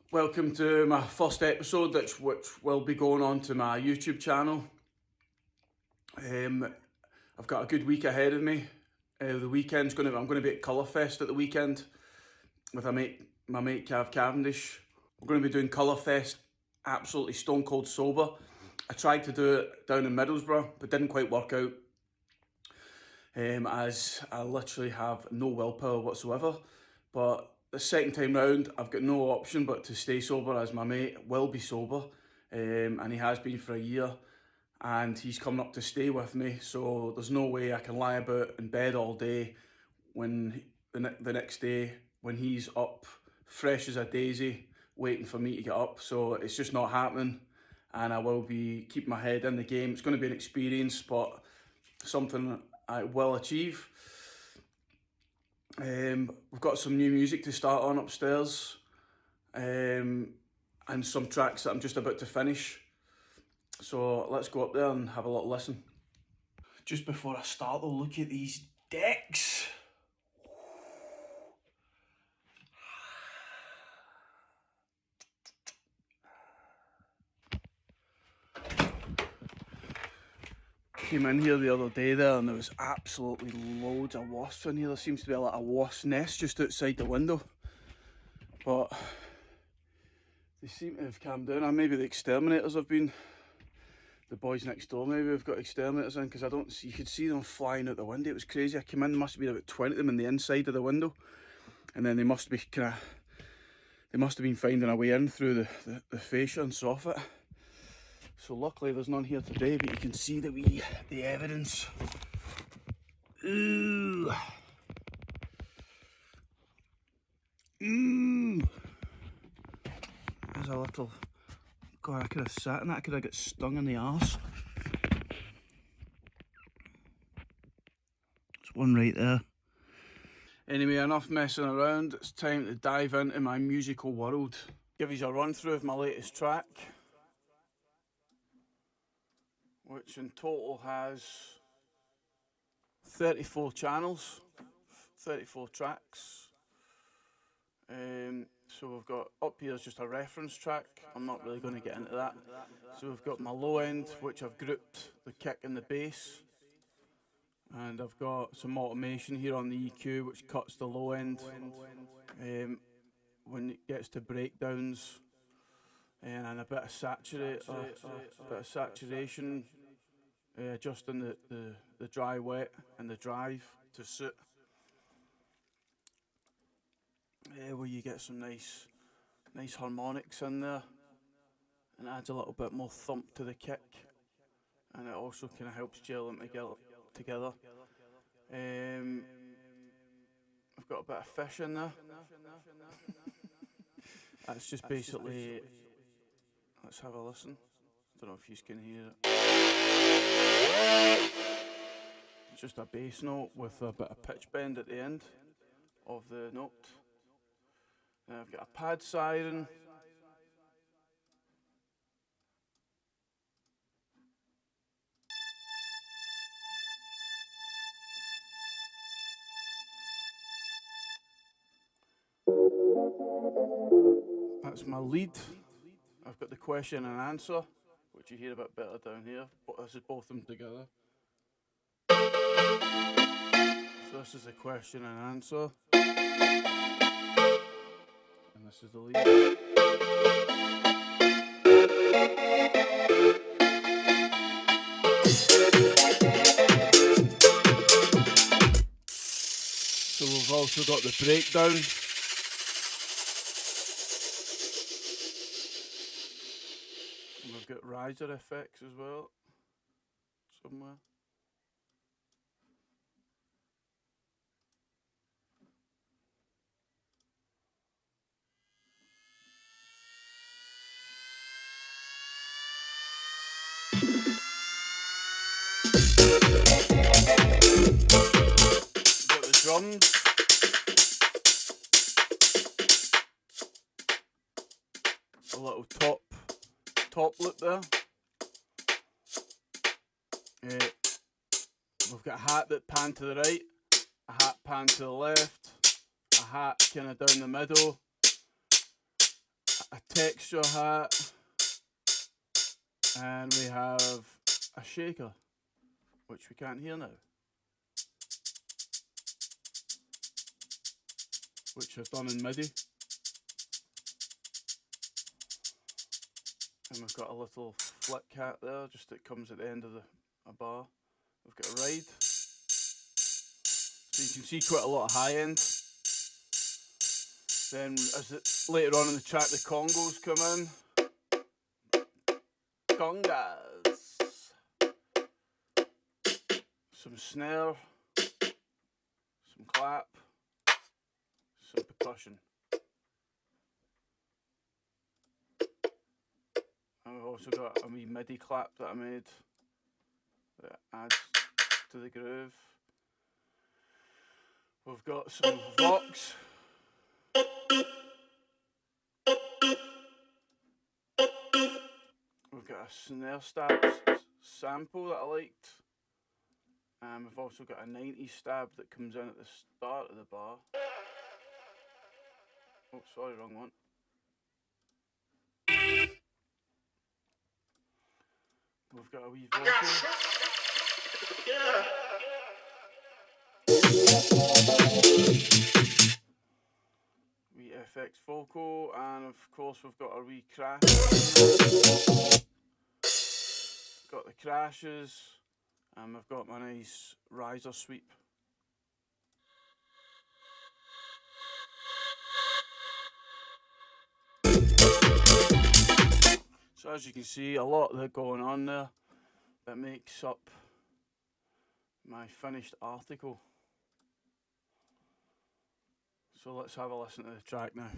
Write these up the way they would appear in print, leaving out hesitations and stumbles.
Welcome to my first episode, which will be going on to my YouTube channel. I've got a good week ahead of me. The weekend's I'm going to be at Colourfest at the weekend with my mate Cav Cavendish. We're going to be doing Colourfest absolutely stone cold sober. I tried to do it down in Middlesbrough, but didn't quite work out. As I literally have no willpower whatsoever. But the second time round, I've got no option but to stay sober, as my mate will be sober, and he has been for a year, and he's coming up to stay with me. So there's no way I can lie about in bed all day when the next day when he's up, fresh as a daisy, waiting for me to get up. So it's just not happening, and I will be keeping my head in the game. It's going to be an experience, but something I will achieve. We've got some new music to start on upstairs, and some tracks that I'm just about to finish. So let's go up there and have a little listen. Just before I start though, look at these decks. Came in here the other day there and there was absolutely loads of wasps in here. There seems to be a lot of wasp nest just outside the window, but they seem to have calmed down. And maybe the exterminators have been, the boys next door maybe have got exterminators in, because you could see them flying out the window. It was crazy. I came in, there must have been about 20 of them in the inside of the window, and then they must have been finding a way in through the fascia and soffit. So luckily there's none here today, but you can see the evidence. Ooh. Ooh. There's a little, God, I could have sat in that, I could have got stung in the arse. There's one right there. Anyway, enough messing around, it's time to dive into my musical world. Give you a run through of my latest track, which in total has 34 channels, 34 tracks. So we've got, up here is just a reference track. I'm not really going to get into that. So we've got my low end, which I've grouped the kick and the bass. And I've got some automation here on the EQ, which cuts the low end when it gets to breakdowns. And a bit of saturation, adjusting the dry wet and the drive to suit. Where you get some nice harmonics in there, and adds a little bit more thump to the kick, and it also kind of helps gel them together. I've got a bit of fish in there. That's just basically, let's have a listen. Don't know if you can hear it. It's just a bass note with a bit of pitch bend at the end of the note. Then I've got a pad siren. That's my lead. I've got the question and answer, which you hear a bit better down here, but this is both of them together. So this is the question and answer, and this is the lead. So we've also got the breakdown. And we've got riser effects as well, somewhere. Got the drums. A little top loop there. We've got a hat that pan to the right, a hat pan to the left, a hat kind of down the middle, a texture hat, and we have a shaker, which we can't hear now, which I've done in MIDI. And we've got a little flick hat there, just that comes at the end of a bar. We've got a ride, so you can see quite a lot of high end. Then later on in the track the congos come in. Congas. Some snare, some clap, some percussion. And we've also got a wee MIDI clap that I made that adds to the groove. We've got some Vox. We've got a snare stab sample that I liked. And we've also got a 90s stab that comes in at the start of the bar. Oh, sorry, wrong one. We've got a wee vocal. Wee FX vocal, and of course we've got our wee crash. Got the crashes, and we've got my nice riser sweep. So as you can see, a lot that going on there that makes up my finished article. So let's have a listen to the track now.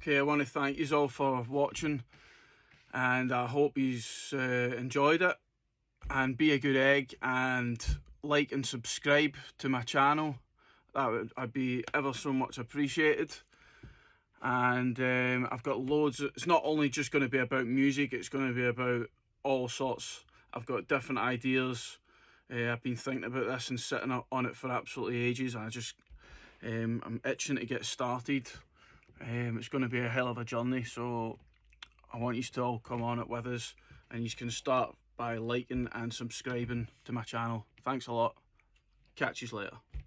Okay, I want to thank you all for watching, and I hope you enjoyed it. And be a good egg and like and subscribe to my channel. I'd be ever so much appreciated. And I've got loads. It's not only just going to be about music, it's going to be about all sorts. I've got different ideas. I've been thinking about this and sitting on it for absolutely ages. I'm itching to get started. It's going to be a hell of a journey, so I want you to all come on it with us, and you can start by liking and subscribing to my channel. Thanks a lot. Catch you later.